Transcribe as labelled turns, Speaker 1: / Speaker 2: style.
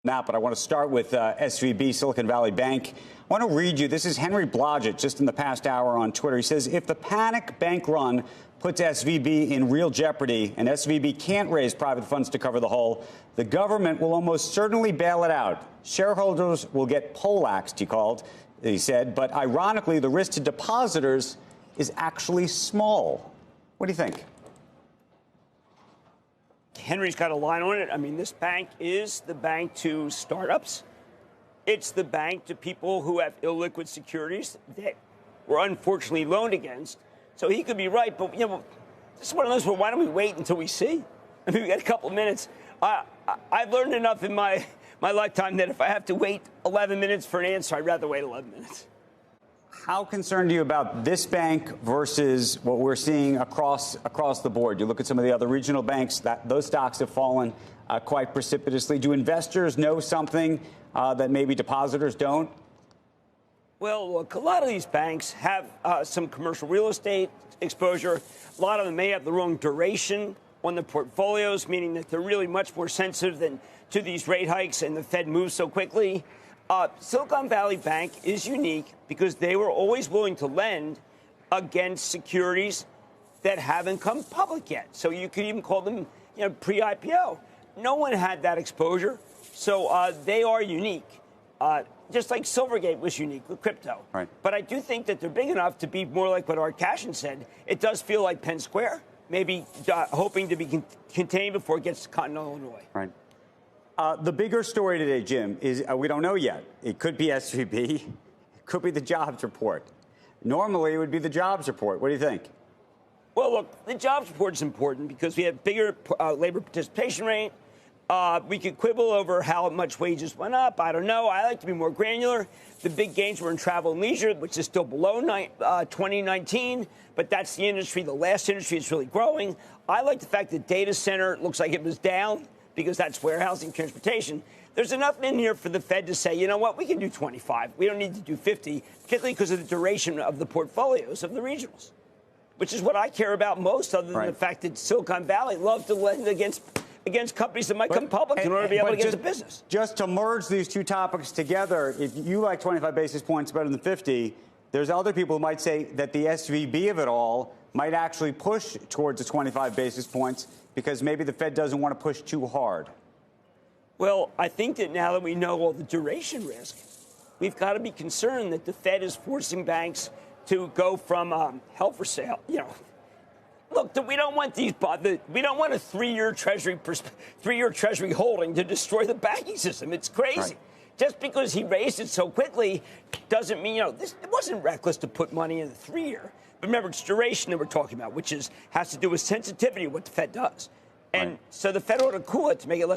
Speaker 1: Not, but I want to start with SVB, Silicon Valley Bank. I want to read you. This is Henry Blodgett just in the past hour on Twitter. He says, if the panic bank run puts SVB in real jeopardy and SVB can't raise private funds to cover the hole, the government will almost certainly bail it out. Shareholders will get poleaxed, he said. But ironically, the risk to depositors is actually small. What do you think?
Speaker 2: Henry's got a line on it. I mean, this bank is the bank to startups. It's the bank to people who have illiquid securities that were unfortunately loaned against. So he could be right, but this is one of those where why don't we wait until we see? I mean, we got a couple of minutes. I've learned enough in my lifetime that if I have to wait 11 minutes for an answer, I'd rather wait 11 minutes.
Speaker 1: How concerned are you about this bank versus what we're seeing across the board? You look at some of the other regional banks, those stocks have fallen quite precipitously. Do investors know something that maybe depositors don't?
Speaker 2: Well, look, a lot of these banks have some commercial real estate exposure. A lot of them may have the wrong duration on the portfolios, meaning that they're really much more sensitive to these rate hikes, and the Fed moves so quickly. Silicon Valley Bank is unique because they were always willing to lend against securities that haven't come public yet. So you could even call them, pre-IPO. No one had that exposure, so they are unique. Just like Silvergate was unique with crypto.
Speaker 1: Right.
Speaker 2: But I do think that they're big enough to be more like what Art Cashin said. It does feel like Penn Square, maybe hoping to be contained before it gets to Continental Illinois.
Speaker 1: Right. The bigger story today, Jim, is we don't know yet. It could be SVB. It could be the jobs report. Normally, it would be the jobs report. What do you think?
Speaker 2: Well, look, the jobs report is important because we have bigger labor participation rate. We could quibble over how much wages went up. I don't know. I like to be more granular. The big gains were in travel and leisure, which is still below 2019. But that's the industry, the last industry that's really growing. I like the fact that data center looks like it was down, because that's warehousing, transportation. There's enough in here for the Fed to say, you know what, we can do 25. We don't need to do 50, particularly because of the duration of the portfolios of the regionals, which is what I care about most, other than the fact that Silicon Valley loves to lend against companies that might come public in order to be able to get the business.
Speaker 1: Just to merge these two topics together, if you like 25 basis points better than 50, there's other people who might say that the SVB of it all might actually push towards the 25 basis points because maybe the Fed doesn't want to push too hard.
Speaker 2: Well, I think that now that we know all the duration risk, we've got to be concerned that the Fed is forcing banks to go from held for sale. Look, we don't want we don't want a three-year Treasury holding to destroy the banking system. It's crazy. Right. Just because he raised it so quickly doesn't mean, it wasn't reckless to put money in the 3-year. But remember, it's duration that we're talking about, which has to do with sensitivity of what the Fed does. And so the Fed ought to cool it to make it less